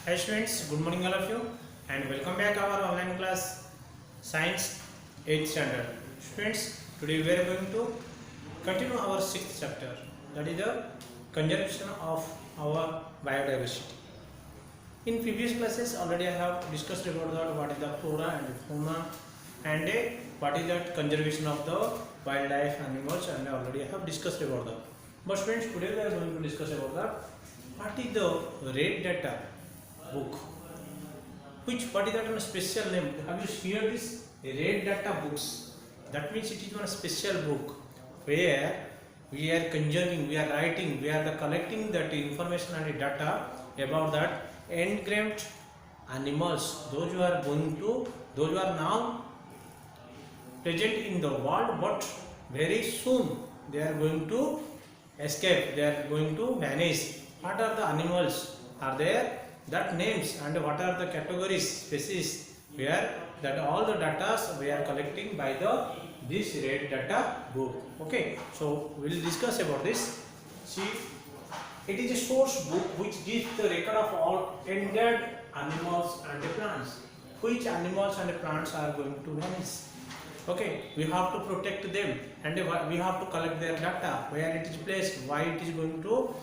Hi students, good morning all of you and welcome back our online class Science 8th standard. Students, today we are going to continue our 6th chapter, that is the conservation of our biodiversity. In previous classes already I have discussed about that what is the flora and fauna and what is that conservation of the wildlife animals, and already I have discussed about that. But students, today we are going to discuss about that what is the red data book, which what is that one special name. Have you heard this red data books? That means it is one special book where we are conserving, we are writing, we are collecting that information and data about that engraved animals, those who are going to, those who are now present in the world, but very soon they are going to escape, they are going to vanish. What are the animals are there, that names, and what are the categories, species, where that all the data we are collecting by the this red data book. Okay, so we will discuss about this. See, it is a source book which gives the record of all endangered animals and plants. Which animals and plants are going to vanish? Okay, we have to protect them, and we have to collect their data, where it is placed, why it is going to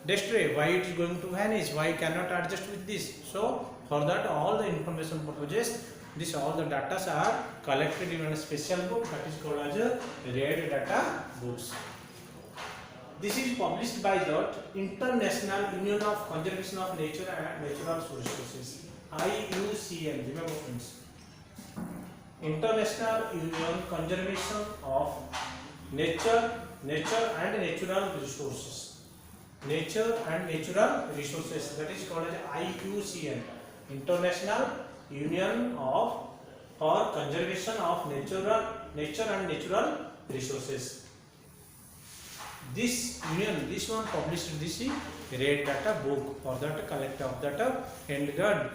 destroy, why it is going to vanish, why cannot adjust with this. So for that all the information purposes, this all the data are collected in a special book that is called as a red data books. This is published by the International Union of Conservation of Nature and Natural Resources, IUCN. Remember friends, International Union Conservation of Nature and Natural Resources. Nature and Natural Resources, that is called as IUCN, International Union of for Conservation of Nature and Natural Resources. This union, this one published this red data book for that collect of data and guard.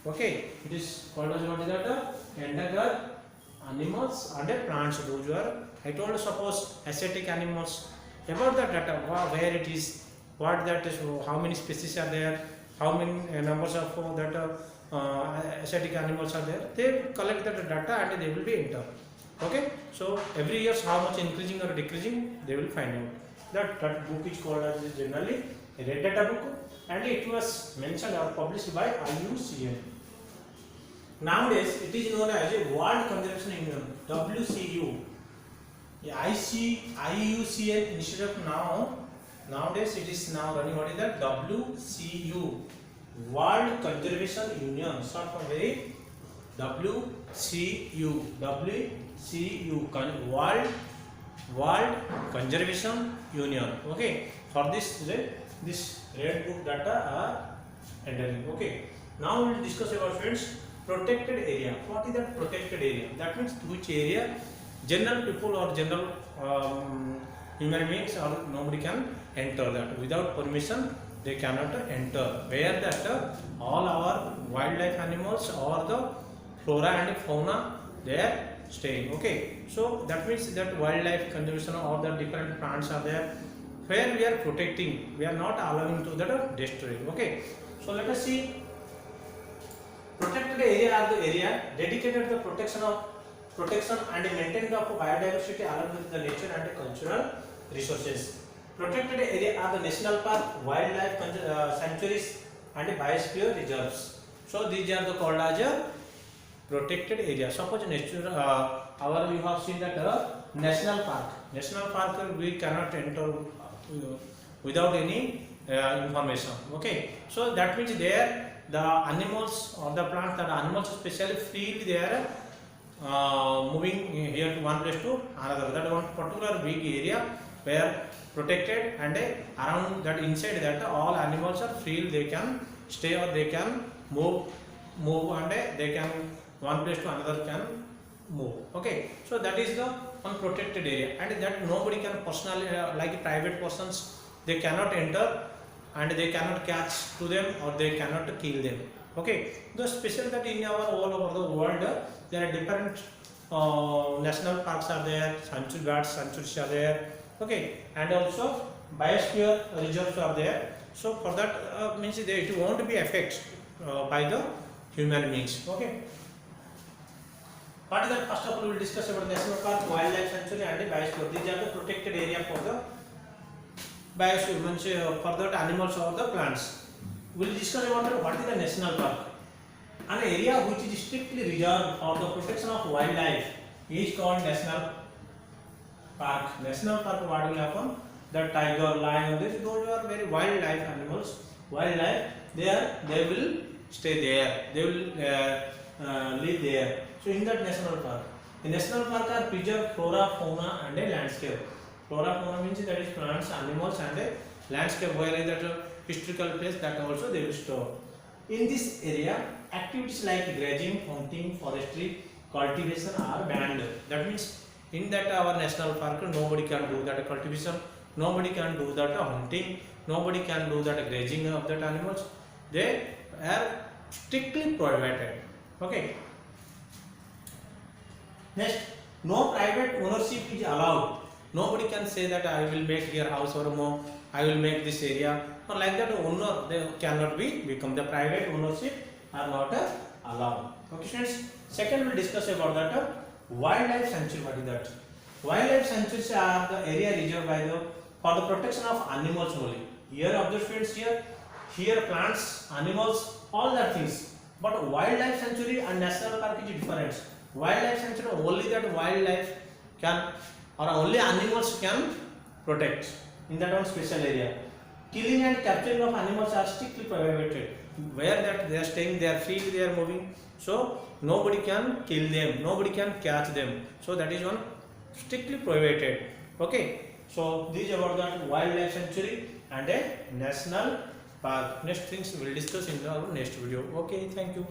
Okay, it is called as what is that? Endangered animals and plants. Those who are, I told suppose ascetic animals, about the data, where it is, what that is, how many species are there, how many numbers of that ascetic animals are there. They collect that data and they will be entered. Okay, so every year how much increasing or decreasing they will find out. That book is called as generally a red data book, and it was mentioned or published by IUCN. Nowadays it is known as a World Conservation Union, WCU. IUCN instead of nowadays it is now running what is that, WCU, World Conservation Union, short for very WCU, World Conservation Union. Okay, for this red book data are entering. Okay, now we will discuss about friends protected area. What is that protected area? That means which area general people or general human beings or nobody can enter that without permission. They cannot enter, where that all our wildlife animals or the flora and fauna they are staying. Okay, so that means that wildlife conservation or the different plants are there where we are protecting, we are not allowing to that destroy. Okay, so let us see. Protected area are the area dedicated to the protection and maintenance of biodiversity along with the nature and cultural resources. Protected area are the national park, wildlife sanctuaries and biosphere reserves. So these are the called as a protected area. Suppose nature, our you have seen that national park we cannot enter without any information. Okay, so that means there the animals or the plants, that animals especially freely they are moving here to one place to another. That one particular big area where protected, and around that inside that all animals are free, they can stay or they can move and they can one place to another can move. Okay, so that is the unprotected area, and that nobody can personally like private persons they cannot enter and they cannot catch to them or they cannot kill them. Okay, the special that in our all over the world there are different national parks are there, sanctuaries are there. Okay, and also biosphere reserves are there. So for that means it won't be affected by the human beings. Okay. What is that? First of all, we will discuss about national park, wildlife sanctuary, and the biosphere. These are the protected area for the biosphere, means for the animals or the plants. We will discuss about what is the national park. An area which is strictly reserved for the protection of wildlife is called national park. National park, what will happen? The tiger, lion, those are very wildlife animals. Wildlife, they will stay there. They will live there. So in that national park, the national park are preserved flora, fauna, and a landscape. Flora, fauna means that is plants, animals, and a landscape. Where is that historical place, that also they will store. In this area, activities like grazing, hunting, forestry, cultivation are banned. That means in that our national park, nobody can do that cultivation, nobody can do that hunting, nobody can do that grazing of that animals. They are strictly prohibited. Okay. Next, no private ownership is allowed. Nobody can say that I will make here house or more, I will make this area, or like that. Owner, they cannot become the private ownership are not allowed. Okay, students. Second, we will discuss about that wildlife sanctuary. What is that? Wildlife sanctuaries are the area reserved by for the protection of animals only. Here, observe students, here plants, animals, all that things. But wildlife sanctuary and national park is different. Wildlife sanctuary, only that wildlife can, or only animals can protect in that one special area. Killing and capturing of animals are strictly prohibited. Where that they are staying, they are free, they are moving. So nobody can kill them, nobody can catch them. So that is one strictly prohibited. Okay. So this is about that wildlife sanctuary and a national park. Next things we will discuss in our next video. Okay. Thank you.